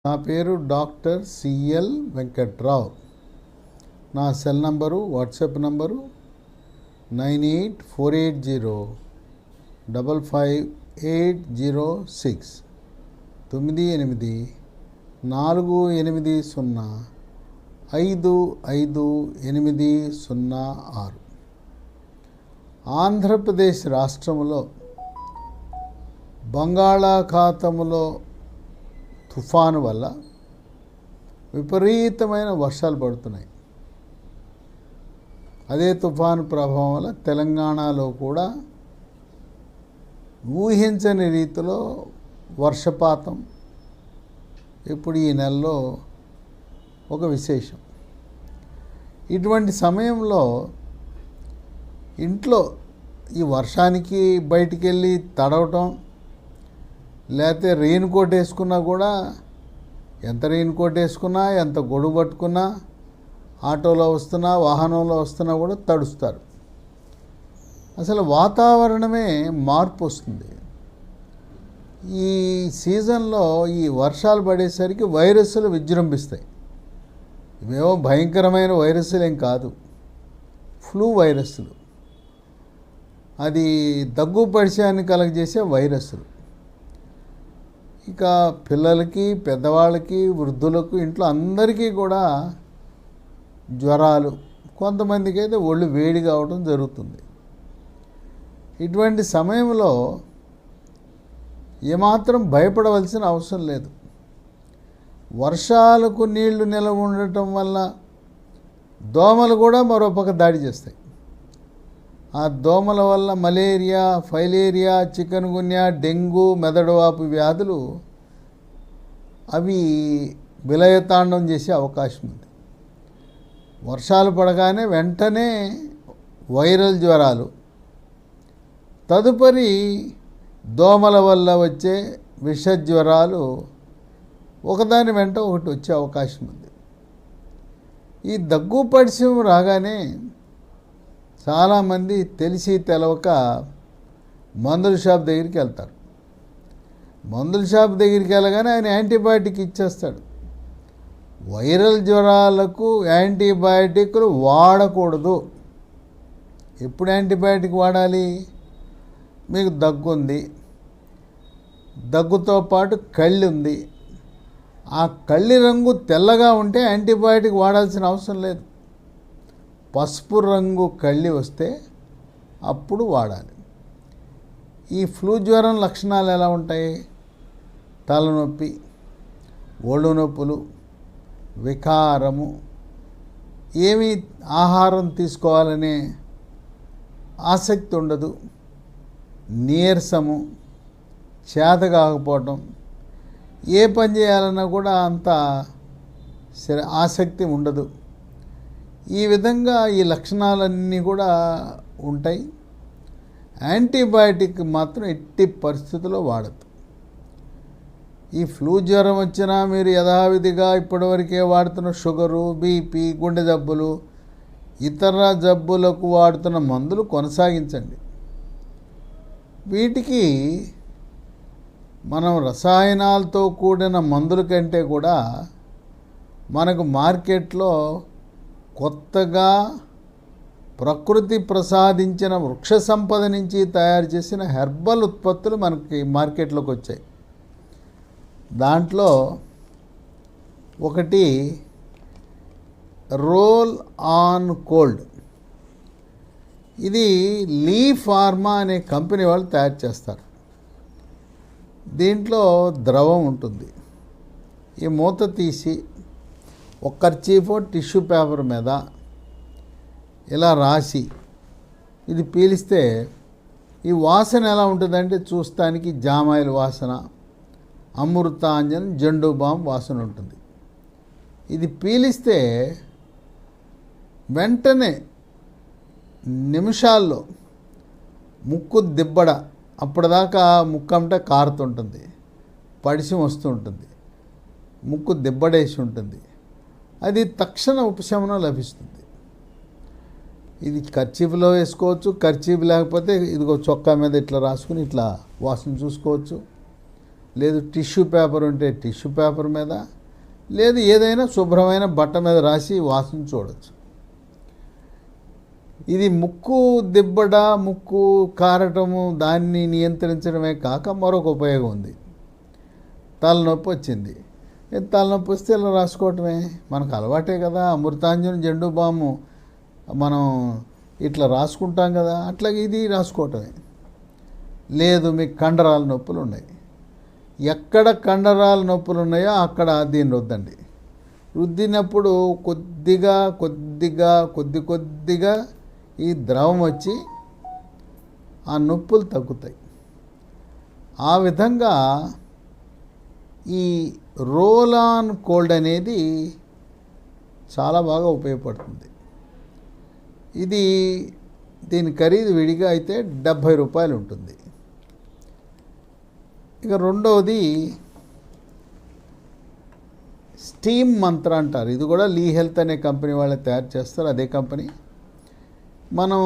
నా పేరు doctor CL Venkatrao. నా cell number, WhatsApp number 9848055806 9848055806. Andhra Pradesh రాష్ట్రములో బంగాళాఖాతములో తుఫాను వల్ల విపరీతమైన వర్షాలు పడుతున్నాయి. అదే తుఫాను ప్రభావం వల్ల తెలంగాణలో కూడా ఊహించని రీతిలో వర్షపాతం ఇప్పుడు ఈ నెలలో ఒక విశేషం. ఇటువంటి సమయంలో ఇంట్లో ఈ వర్షానికి బయటికి వెళ్ళి తడవటం, లేకపోతే రెయిన్ కోట్ వేసుకున్నా కూడా, ఎంత రెయిన్ కోట్ వేసుకున్నా, ఎంత గొడుగు పట్టుకున్నా, ఆటోలో వస్తున్నా, వాహనంలో వస్తున్నా కూడా తడుస్తారు. అసలు వాతావరణమే మార్పు వస్తుంది. ఈ సీజన్లో ఈ వర్షాలు పడేసరికి వైరస్లు విజృంభిస్తాయి. ఇవేమో భయంకరమైన వైరస్లు ఏం కాదు, ఫ్లూ వైరస్లు. అది దగ్గు పరిచయాన్ని కలగజేసే వైరస్లు. ఇక పిల్లలకి, పెద్దవాళ్ళకి, వృద్ధులకు, ఇంట్లో అందరికీ కూడా జ్వరాలు, కొంతమందికి అయితే ఒళ్ళు వేడి కావడం జరుగుతుంది. ఇటువంటి సమయంలో ఏమాత్రం భయపడవలసిన అవసరం లేదు. వర్షాలకు నీళ్లు నిలవ ఉండటం వల్ల దోమలు కూడా మరోపక్క దాడి చేస్తాయి. ఆ దోమల వల్ల మలేరియా, ఫైలేరియా, చికెన్ గున్యా, డెంగ్యూ, మెదడువాపు వ్యాధులు అవి విలయతాండం చేసే అవకాశం ఉంది. వర్షాలు పడగానే వెంటనే వైరల్ జ్వరాలు, తదుపరి దోమల వల్ల వచ్చే విష జ్వరాలు ఒకదాని వెంట ఒకటి వచ్చే అవకాశం ఉంది. ఈ దగ్గు పరిచయం రాగానే చాలామంది తెలిసి తెలవక మందుల షాప్ దగ్గరికి వెళ్తారు. మందుల షాప్ దగ్గరికి వెళ్ళగానే ఆయన యాంటీబయాటిక్ ఇచ్చేస్తాడు. వైరల్ జ్వరాలకు యాంటీబయాటిక్లు వాడకూడదు. ఎప్పుడు యాంటీబయాటిక్ వాడాలి? మీకు దగ్గు ఉంది, దగ్గుతో పాటు కళ్ళి ఉంది, ఆ కళ్ళి రంగు తెల్లగా ఉంటే యాంటీబయాటిక్ వాడాల్సిన అవసరం లేదు. పసుపు రంగు కళ్ళి వస్తే అప్పుడు వాడాలి. ఈ ఫ్లూ జ్వరం లక్షణాలు ఎలా ఉంటాయి? తలనొప్పి, ఒళ్ళు నొప్పులు, వికారము, ఏమీ ఆహారం తీసుకోవాలనే ఆసక్తి ఉండదు, నీరసము, చేత కాకపోవటం, ఏ పని చేయాలన్నా కూడా అంత ఆసక్తి ఉండదు. ఈ విధంగా ఈ లక్షణాలన్నీ కూడా ఉంటాయి. యాంటీబయాటిక్ మాత్రం ఎట్టి పరిస్థితుల్లో వాడద్దు. ఈ ఫ్లూ జ్వరం వచ్చినా మీరు యథావిధిగా ఇప్పటివరకే వాడుతున్న షుగరు, బీపీ, గుండె జబ్బులు, ఇతర జబ్బులకు వాడుతున్న మందులు కొనసాగించండి. వీటికి మనం రసాయనాలతో కూడిన మందుల కంటే కూడా మనకు మార్కెట్లో కొత్తగా ప్రకృతి ప్రసాదించిన వృక్ష సంపద నుంచి తయారు చేసిన హెర్బల్ ఉత్పత్తులు మనకి మార్కెట్లోకి వచ్చాయి. దాంట్లో ఒకటి రోల్ ఆన్ కోల్డ్. ఇది లీ ఫార్మా అనే కంపెనీ వాళ్ళు తయారు చేస్తారు. దీంట్లో ద్రవం ఉంటుంది. ఈ మూత తీసి ఒక కర్చీఫో టిష్యూ పేపర్ మీద ఇలా రాసి ఇది పీలిస్తే ఈ వాసన ఎలా ఉంటుందంటే చూస్తానికి జామాయిల వాసన, అమృతాంజన్, జండు బామ్ వాసన ఉంటుంది. ఇది పీలిస్తే వెంటనే నిమిషాల్లో ముక్కు దిబ్బడ, అప్పటిదాకా ముక్కు అంటే కారుతుంటుంది, పడిసి వస్తూ ఉంటుంది, ముక్కు దిబ్బడేసి ఉంటుంది, అది తక్షణ ఉపశమనం లభిస్తుంది. ఇది కర్చీఫ్లో వేసుకోవచ్చు, కర్చీఫ్ లేకపోతే ఇదిగో చొక్కా మీద ఇట్లా రాసుకుని ఇట్లా వాసన చూసుకోవచ్చు. లేదు టిష్యూ పేపర్ ఉంటే టిష్యూ పేపర్ మీద, లేదు ఏదైనా శుభ్రమైన బట్ట మీద రాసి వాసన చూడవచ్చు. ఇది ముక్కు దిబ్బడ, ముక్కు కారటము దాన్ని నియంత్రించడమే కాక మరొక ఉపయోగం ఉంది. తలనొప్పి వచ్చింది, తలనొప్పి వస్తే ఇలా రాసుకోవటమే మనకు అలవాటే కదా. అమృతాంజన్ జెండు బాము మనం ఇట్లా రాసుకుంటాం కదా, అట్లాగే ఇది రాసుకోవటమే. లేదు మీకు కండరాల నొప్పులు ఉన్నాయి, ఎక్కడ కండరాల నొప్పులు ఉన్నాయో అక్కడ దీన్ని రుద్దండి. రుద్దినప్పుడు కొద్దిగా కొద్దిగా కొద్దిగా ఈ ద్రవం వచ్చి ఆ నొప్పులు తగ్గుతాయి. ఆ విధంగా ఈ రోల్ ఆన్ కోల్డ్ అనేది చాలా బాగా ఉపయోగపడుతుంది. ఇది దీని ఖరీదు విడిగా అయితే 70 రూపాయలు ఉంటుంది. ఇక రెండవది స్టీమ్ మంత్ర అంటారు. ఇది కూడా లీ హెల్త్ అనే కంపెనీ వాళ్ళే తయారు చేస్తారు, అదే కంపెనీ. మనం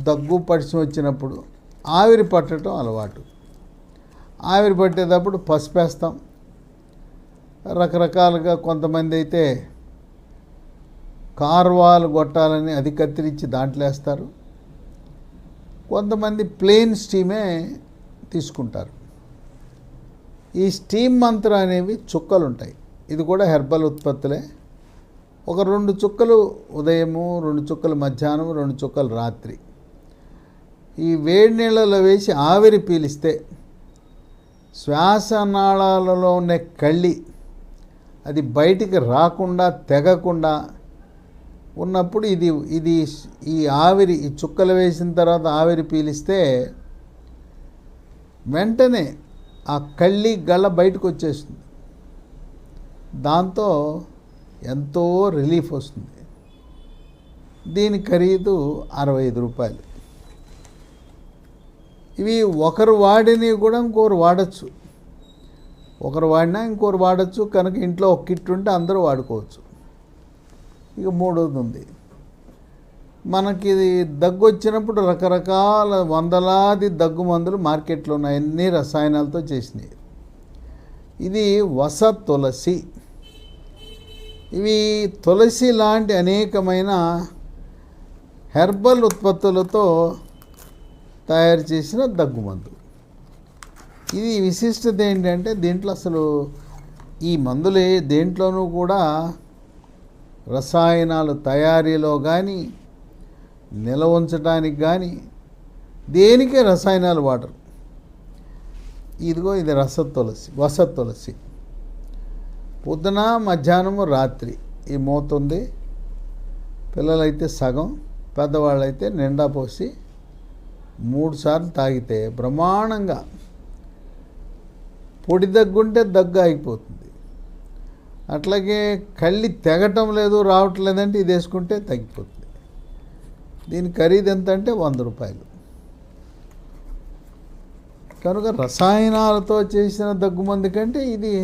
దగ్గు పడిచి వచ్చినప్పుడు ఆవిరి పట్టడం అలవాటు. ఆవిరి పట్టేటప్పుడు పసుపు వేస్తాం. రకరకాలుగా కొంతమంది అయితే కార్వాలు గొట్టాలని అది కత్తిరించి దాంట్లో వేస్తారు. కొంతమంది ప్లెయిన్ స్టీమే తీసుకుంటారు. ఈ స్టీమ్ మంత్ర అనేవి చుక్కలు ఉంటాయి. ఇది కూడా హెర్బల్ ఉత్పత్తులే. ఒక 2 చుక్కలు ఉదయము, 2 చుక్కలు మధ్యాహ్నం, 2 చుక్కలు రాత్రి ఈ వేడి నీళ్ళలో వేసి ఆవిరి పీలిస్తే శ్వాసనాళాలలో ఉండే కళ్ళి అది బయటికి రాకుండా తెగకుండా ఉన్నప్పుడు ఇది ఈ ఆవిరి, ఈ చుక్కలు వేసిన తర్వాత ఆవిరి పీలిస్తే వెంటనే ఆ కళ్ళి గళ్ళ బయటకు వచ్చేస్తుంది. దాంతో ఎంతో రిలీఫ్ వస్తుంది. దీని ఖరీదు 65 రూపాయలు. ఇవి ఒకరు వాడిని కూడా ఇంకోరు వాడచ్చు, ఒకరు వాడినా ఇంకోరు వాడచ్చు. కనుక ఇంట్లో ఒక కిట్ ఉంటే అందరూ వాడుకోవచ్చు. ఇక మూడోది ఉంది, మనకి దగ్గు వచ్చినప్పుడు రకరకాల వందలాది దగ్గు మందులు మార్కెట్లో ఉన్నాయి, అన్ని రసాయనాలతో చేసినాయి. ఇది వస తులసి. ఇవి తులసి లాంటి అనేకమైన హెర్బల్ ఉత్పత్తులతో తయారు చేసిన దగ్గుమందు. ఇది విశిష్టత ఏంటంటే దీంట్లో అసలు ఈ మందులే దేంట్లోనూ కూడా రసాయనాలు తయారీలో కానీ నిల్వ ఉంచడానికి కానీ దేనికే రసాయనాలు వాడరు. ఇదిగో ఇది వస తులసి. పొద్దున, మధ్యాహ్నము, రాత్రి ఈ మోతుంది. పిల్లలైతే సగం, పెద్దవాళ్ళైతే నిండా పోసి 3 సార్లు తాగితే బ్రహ్మాండంగా పొడి దగ్గుంటే దగ్గు ఆగిపోతుంది. అట్లాగే కళ్ళి తెగటం లేదు, రావట్లేదంటే ఇది వేసుకుంటే తగ్గిపోతుంది. దీని ఖరీదు ఎంత అంటే 100 రూపాయలు. కనుక రసాయనాలతో చేసిన దగ్గుమంది కంటే ఇది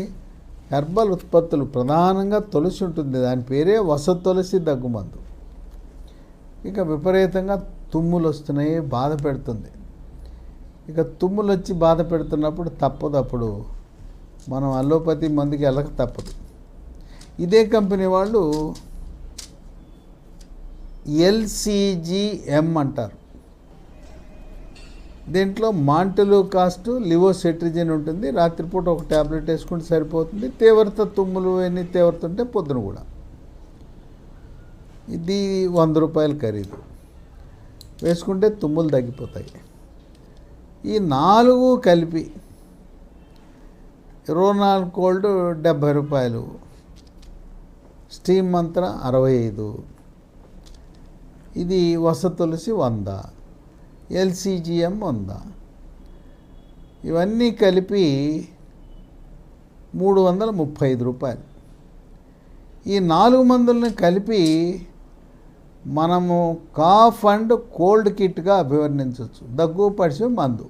హెర్బల్ ఉత్పత్తులు, ప్రధానంగా తులసి ఉంటుంది, దాని పేరే వస తులసి దగ్గుమందు. ఇక విపరీతంగా తుమ్ములు వస్తున్నాయి, బాధ పెడుతుంది. ఇక తుమ్ములు వచ్చి బాధ పెడుతున్నప్పుడు తప్పదు, అప్పుడు మనం అలోపతి మందుకి వెళ్ళక తప్పదు. ఇదే కంపెనీ వాళ్ళు LCGM అంటారు. దీంట్లో మాంటలు కాస్ట్ లివోసెట్రిజిన్ ఉంటుంది. రాత్రిపూట ఒక ట్యాబ్లెట్ వేసుకుంటే సరిపోతుంది. తీవ్రత తుమ్ములు ఎన్ని తీవ్రత ఉంటే పొద్దున కూడా. ఇది 100 రూపాయలు ఖరీదు. వేసుకుంటే తుమ్ములు తగ్గిపోతాయి. ఈ 4 కలిపి 24 కోల్డ్ 70 రూపాయలు, స్టీమ్ మంత్ర 65, ఇది వస తులసి 100, LCGM 100, ఇవన్నీ కలిపి 335 రూపాయలు. ఈ 4 మందులను కలిపి మనము కాఫ్ అండ్ కోల్డ్ కిట్గా అభివర్ణించవచ్చు. దగ్గు పడిచే మందు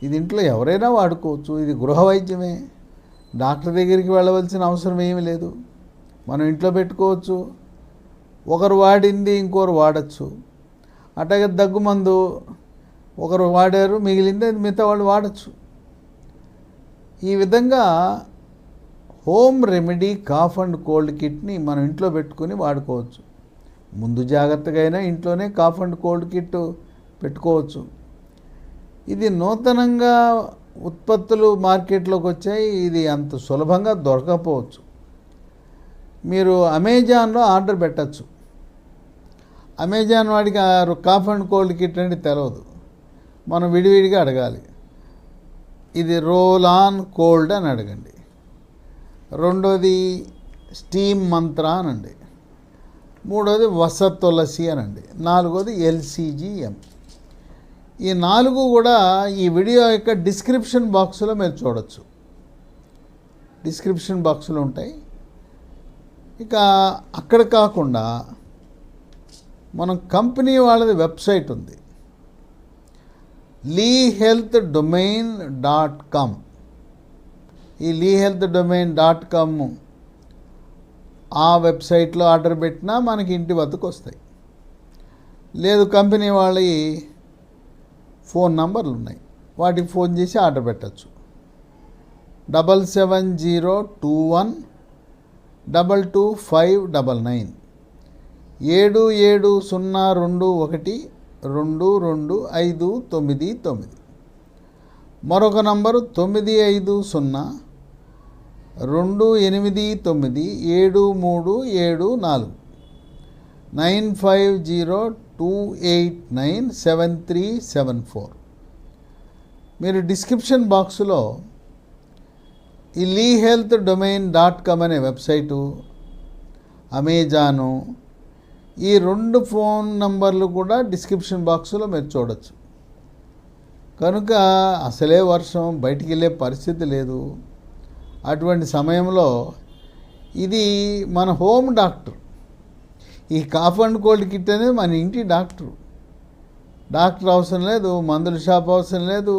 ఇది ఇంట్లో ఎవరైనా వాడుకోవచ్చు. ఇది గృహ వైద్యమే, డాక్టర్ దగ్గరికి వెళ్ళవలసిన అవసరం ఏమీ లేదు. మనం ఇంట్లో పెట్టుకోవచ్చు. ఒకరు వాడింది ఇంకోరు వాడచ్చు. అట్లాగే దగ్గు మందు ఒకరు వాడారు, మిగిలింది మిగతా వాళ్ళు వాడచ్చు. ఈ విధంగా home remedy cough and cold కిట్ని మనం ఇంట్లో పెట్టుకుని వాడుకోవచ్చు. ముందు జాగ్రత్తగా అయినా ఇంట్లోనే కాఫ్ అండ్ కోల్డ్ కిట్ పెట్టుకోవచ్చు. ఇది నూతనంగా ఉత్పత్తులు మార్కెట్లోకి వచ్చాయి. ఇది అంత సులభంగా దొరకకపోవచ్చు. మీరు అమెజాన్లో ఆర్డర్ పెట్టచ్చు. అమెజాన్ వాడికి కాఫ్ అండ్ కోల్డ్ కిట్ అంటే తెలియదు, మనం విడివిడిగా అడగాలి. ఇది రోల్ ఆన్ కోల్డ్ అని అడగండి. రెండోది స్టీమ్ మంత్ర అనండి. మూడోది వస తులసి అనండి. నాలుగోది LCGM. ఈ 4 కూడా ఈ వీడియో యొక్క డిస్క్రిప్షన్ బాక్స్లో మీరు చూడొచ్చు. డిస్క్రిప్షన్ బాక్స్లో ఉంటాయి. ఇక అక్కడ కాకుండా మనం కంపెనీ వాళ్ళది వెబ్సైట్ ఉంది, lehealthdomain.com. ఈ lehealthdomain.com ఆ వెబ్సైట్లో ఆర్డర్ పెట్టినా మనకి ఇంటి వద్దకు వస్తాయి. లేదు కంపెనీ వాళ్ళ ఫోన్ నంబర్లు ఉన్నాయి, వాటికి ఫోన్ చేసి ఆర్డర్ పెట్టచ్చు. 7702122599 7702122599. మరొక నంబరు 9502897374 9502897374. మీరు డిస్క్రిప్షన్ బాక్స్లో ఈ lehealthdomain.com అనే వెబ్సైటు, అమెజాను, ఈ 2 ఫోన్ నంబర్లు కూడా డిస్క్రిప్షన్ బాక్స్లో మీరు చూడొచ్చు. కనుక అసలే వర్షం, బయటికి వెళ్ళే పరిస్థితి లేదు. అటువంటి సమయంలో ఇది మన హోమ్ డాక్టర్. ఈ కాఫ్ అండ్ కోల్డ్ కిట్ అనేది మన ఇంటి డాక్టర్ అవసరం లేదు, మందుల షాప్ అవసరం లేదు,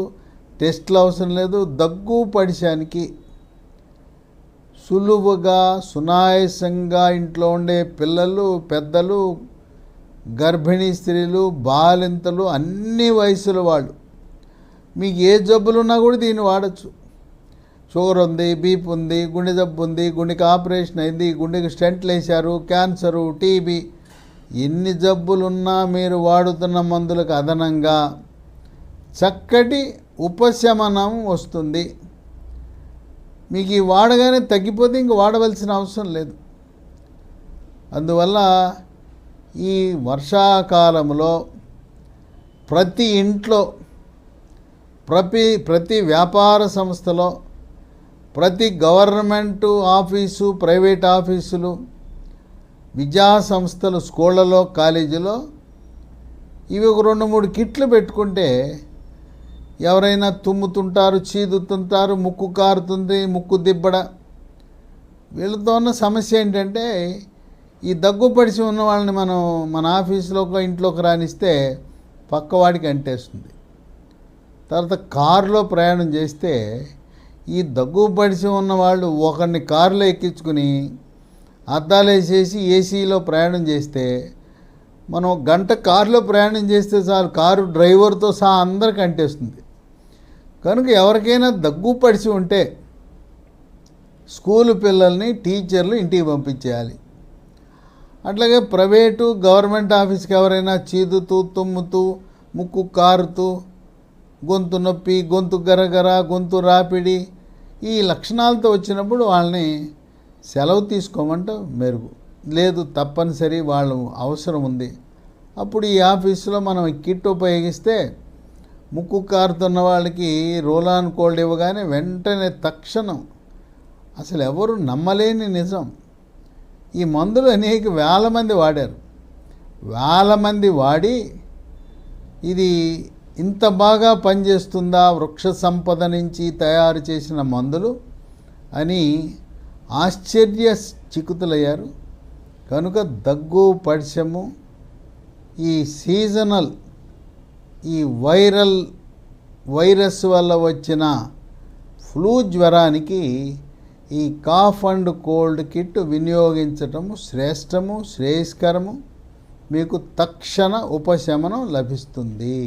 టెస్ట్లు అవసరం లేదు. దగ్గు పడిశానికి సులువుగా సునాయాసంగా ఇంట్లో ఉండే పిల్లలు, పెద్దలు, గర్భిణీ స్త్రీలు, బాలింతలు, అన్ని వయసుల వాళ్ళు, మీకు ఏ జబ్బులున్నా కూడా దీన్ని వాడచ్చు. షుగర్ ఉంది, బీపీ ఉంది, గుండె జబ్బు ఉంది, గుండెకి ఆపరేషన్ అయింది, గుండెకి స్టెంట్లు వేశారు, క్యాన్సరు, టీబీ, ఎన్ని జబ్బులున్నా మీరు వాడుతున్న మందులకు అదనంగా చక్కటి ఉపశమనం వస్తుంది. మీకు ఈ వాడగానే తగ్గిపోతే ఇంక వాడవలసిన అవసరం లేదు. అందువల్ల ఈ వర్షాకాలంలో ప్రతి ఇంట్లో, ప్రతి వ్యాపార సంస్థలో, ప్రతి గవర్నమెంటు ఆఫీసు, ప్రైవేట్ ఆఫీసులు, విద్యా సంస్థలు, స్కూళ్ళలో, కాలేజీలో ఇవి ఒక 2-3 కిట్లు పెట్టుకుంటే ఎవరైనా తుమ్ముతుంటారు, చీదుతుంటారు, ముక్కు కారుతుంది, ముక్కు దిబ్బడ, వీళ్ళతో ఉన్న సమస్య ఏంటంటే ఈ దగ్గు పడిసి ఉన్న వాళ్ళని మనం మన ఆఫీసులోకి ఇంట్లోకి రానిస్తే పక్కవాడికి అంటేస్తుంది. తర్వాత కారులో ప్రయాణం చేస్తే ఈ దగ్గు పడిసి ఉన్న వాళ్ళు ఒకరిని కారులో ఎక్కించుకుని అద్దాలు వేసేసి ఏసీలో ప్రయాణం చేస్తే, మనం 1 గంట కారులో ప్రయాణం చేస్తే చాలు కారు డ్రైవర్తో సహా అందరికి అంటేస్తుంది. కనుక ఎవరికైనా దగ్గు పడిసి ఉంటే స్కూలు పిల్లల్ని, టీచర్లు ఇంటికి పంపించేయాలి. అట్లాగే ప్రైవేటు, గవర్నమెంట్ ఆఫీస్కి ఎవరైనా చీదుతూ, తుమ్ముతూ, ముక్కు కారుతూ, గొంతు నొప్పి, గొంతు గరగర, గొంతు రాపిడి ఈ లక్షణాలతో వచ్చినప్పుడు వాళ్ళని సెలవు తీసుకోమంటే మెరుగు. లేదు తప్పనిసరి వాళ్ళు అవసరం ఉంది, అప్పుడు ఈ ఆఫీసులో మనం కిట్ ఉపయోగిస్తే ముక్కు కారుతున్న వాళ్ళకి రోల్ ఆన్ కోల్డ్ ఇవ్వగానే వెంటనే తక్షణం, అసలు ఎవరు నమ్మలేని నిజం, ఈ మందులు అనేక వేల మంది వాడారు. వేల మంది వాడి ఇది ఇంత బాగా పనిచేస్తుందా, వృక్ష సంపద నుంచి తయారు చేసిన మందులు అని ఆశ్చర్యచకితులయ్యారు. కనుక దగ్గు, పడిశము, ఈ సీజనల్, ఈ వైరస్ వల్ల వచ్చిన ఫ్లూ జ్వరానికి ఈ కాఫ్ అండ్ కోల్డ్ కిట్ వినియోగించటము శ్రేష్టము, శ్రేయస్కరము. మీకు తక్షణ ఉపశమనం లభిస్తుంది.